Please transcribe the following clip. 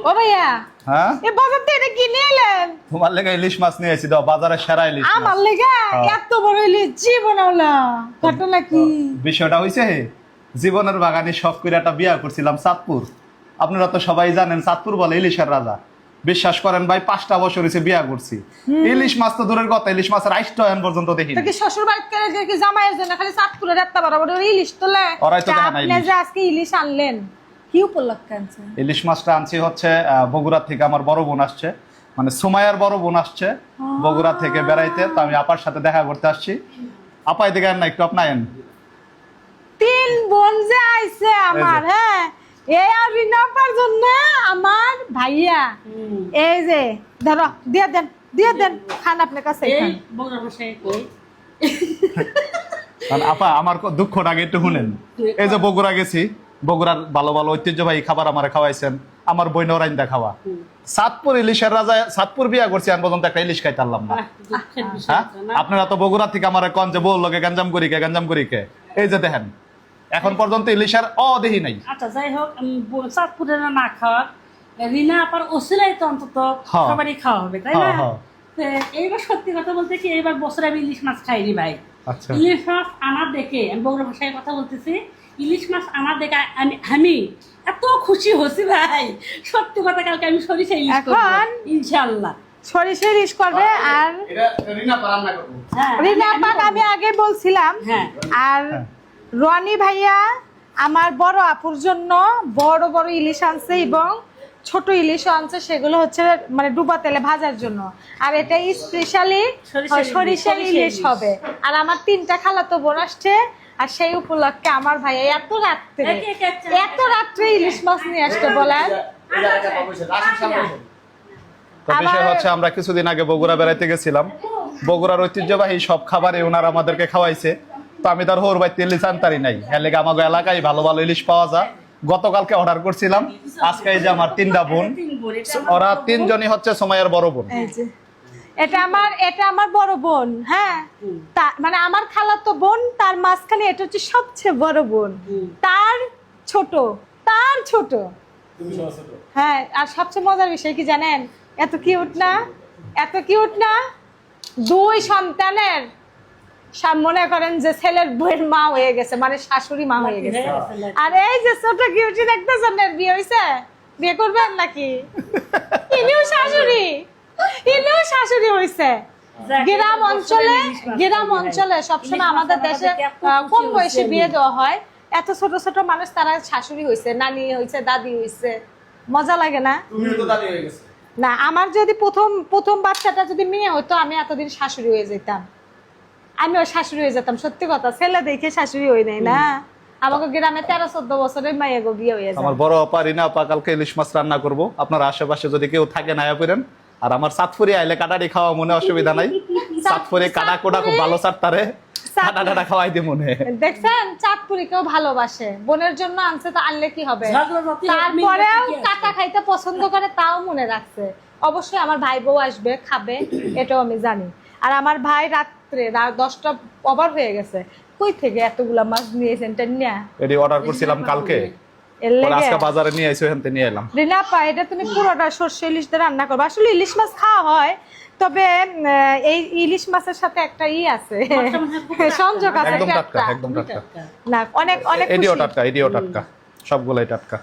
ও ভাইয়া হ্যাঁ এ বাজার থেকে কি নিয়ে এলেন? তোমার লেগে ইলিশ মাছ নিয়ে এসেছি, দাও বাজারে সেরা ইলিশ মাছ। আমার লেগে এত বড় ইলিশ জীবন হলো ঘটনা কি? বিষয়টা হইছে জীবনের বাগানে শখ করে একটা বিয়া করছিলাম চাঁদপুর। আপনারা তো সবাই জানেন চাঁদপুর বলে ইলিশের রাজা। বিশ্বাস করেন ভাই 5টা বছর হয়েছে বিয়া করছি, ইলিশ মাছ তো দূরের কথা, ইলিশ মাছের আইসটা এখন পর্যন্ত দেখিনি। কি শ্বশুর বাড়িতে কি জামাইয়ের জন্য খালি চাঁদপুরের একটা বড় বড় ইলিশ তোলে? ওরাই তো দেখে না আপনি ইলিশ। যে আজকে ইলিশ আনলেন কি উপলক্ষে আনছেন? ইলিশ মাছটা আনছি হচ্ছে বগুড়া থেকে, আমার বড় বোন আসছে, মানে সুমাইয়ার বড় বোন আসছে বগুড়া থেকে বেড়াইতে, তো আমি আপার সাথে দেখা করতে আসছি। আপা এদিকে আন না একটু, আপনি আয়েন। 3 বোন যে আইছে আমার, হ্যাঁ এই আর রিনাপার জন্য আমার ভাইয়া এই যে ধরো দিয়ে দেন খান আপনার কাছে খান। আপা আমার দুঃখটা আগে একটু শুনেন। এই যে বগুড়া গেছি, বগুড়ার ভালো ভালো ঐতিহ্যবাহী খাবার আমার খাওয়াইছেন, আমার বইনের রাইন্দা খাওয়া। চাঁদপুর ইলিশের রাজা, চাঁদপুর বিয়া করছি আমি পর্যন্ত একটা ইলিশ খাইতে পারলাম না। হ্যাঁ আপনারা তো বগুড়া থেকে আমার কন যে বউ লোকে গঞ্জাম করি কে, এই যে দেখেন এখন পর্যন্ত ইলিশের দেখি নাই। আচ্ছা যাই হোক, চাঁদপুরের না খাওয়া রিনা আপার ওসিলাই তো অন্তত সবারই খাওয়া হবে, তাই না? এইবার সত্যি কথা বলতে কি, এইবার বছরে আমি ইলিশ মাছ খাইনি ভাই। আচ্ছা ইলিশ মাছ আনার দেখে, আমি বগুড়া ভাষায় কথা বলতেছি, ইলিশ মাছ আনার দেখে আমি এত খুশি হচ্ছি ভাই, সত্যি কথা। কালকে আমি সরিষা ইলিশ করব ইনশাআল্লাহ, সরিষা ইলিশ করবে। আর রিনা পা রান্না করব। রিনা পাক আমি আগে বলছিলাম। আর রনি ভাইয়া আমার বড় আপুর জন্য বড় বড় ইলিশ আনছে এবং ছোট ইলিশ আনছে, সেগুলো হচ্ছে মানে ডুবা তেলে ভাজার জন্য। আর এটা স্পেশালি সরিষার ইলিশ হবে। আর আমার 3টা খালাতো বোন আসছে, আর সেই উপলক্ষে আমার ভাইয়া এত রাত্রে ইলিশ মাছ নিয়ে আসতে বলেন। বিষয় হচ্ছে আমরা কিছুদিন আগে বগুড়া বেড়াইতে গেছিলাম, বগুড়ার ঐতিহ্যবাহী সব খাবারই ওনারা আমাদেরকে খাওয়াইছে। তো আমি তার হোর বাইতে ইলিশ আনতারি নাই, এর আমাকে এলাকায় ভালো ভালো ইলিশ পাওয়া যায়। গতকালকে অর্ডার করছিলাম, আজকে এই যে আমার 3টা বোন, ওরা 3জনই হচ্ছে সময়ের বড় বোন। এটা আমার বড় বোন, হ্যাঁ মানে আমার খালাতো বোন, তার মাঝখানে এটা হচ্ছে সবচেয়ে বড় বোন, তার ছোট হ্যাঁ। আর সবচেয়ে মজার বিষয় কি জানেন? এত কিউট না 2 সন্তানের মনে করেন যে ছেলের বউয়ের মা হয়ে গেছে, মানে শাশুড়ি মা হয়ে গেছে। আর এই যে ছোট কিউটি দেখতেছেন, বিয়ে হয়েছে, বিয়ে করবেন নাকি? ইনিও শাশুড়ি হয়েছে। গ্রাম অঞ্চলে সবসময় আমাদের দেশে কম বয়সে বিয়ে দেওয়া হয়। এত ছোট ছোট মানুষ তারা শাশুড়ি হয়েছে, নানি হয়েছে, দাদি হয়েছে, মজা লাগে না? না, আমার যদি প্রথম বাচ্চাটা যদি মেয়ে হতো, আমি এতদিন শাশুড়ি হয়ে যেতাম, আমিও শাশুড়ি হয়ে যেতাম। সত্যি কথা, ছেলে দেখে শাশুড়ি হই নাই না। আমাকে গ্রামে 13-14 বছরের মেয়ে গো বিয়ে হয়ে যায়। আমার বড় আপা রিনা আপা কালকে ইলিশ মাছ রান্না করব, আপনার আশেপাশে যদি কেউ থাকে না করেন। আর আমার চাঁদপুরে আইলে কাটারি খাওয়া মনে অসুবিধা নাই, চাঁদপুরে কাটা কোটা খুব ভালো চাটতারে, কাটা খাওয়াই দি মনে। দেখছেন চাঁদপুরি কেউ ভালোবাসে, বোনের জন্য আনছে, তো আনলে কি হবে, তারপরেও কাটা খাইতে পছন্দ করে, তাও মনে রাখছে। অবশ্যই আমার ভাই বউ আসবে, খাবে, এটাও আমি জানি। আর আমার ভাই রাত্রে 10টা ওভার হয়ে গেছে, কই থেকে এতগুলা মাছ নিয়েছেন? এটি অর্ডার করছিলাম কালকে, আজকে বাজারে নিয়ে আইছো, এখান থেকে নিয়ে এলাম। রিনা পা, এটা তুমি পুরোটা সরষে ইলিশ দিয়ে রান্না করবে। আসলে ইলিশ মাছ খাওয়া হয়, তবে এই ইলিশ মাছের সাথে একটা আছে, সংযোগ আছে। একদম টাটকা না, অনেক এডিও টাটকা, সবগুলাই টাটকা।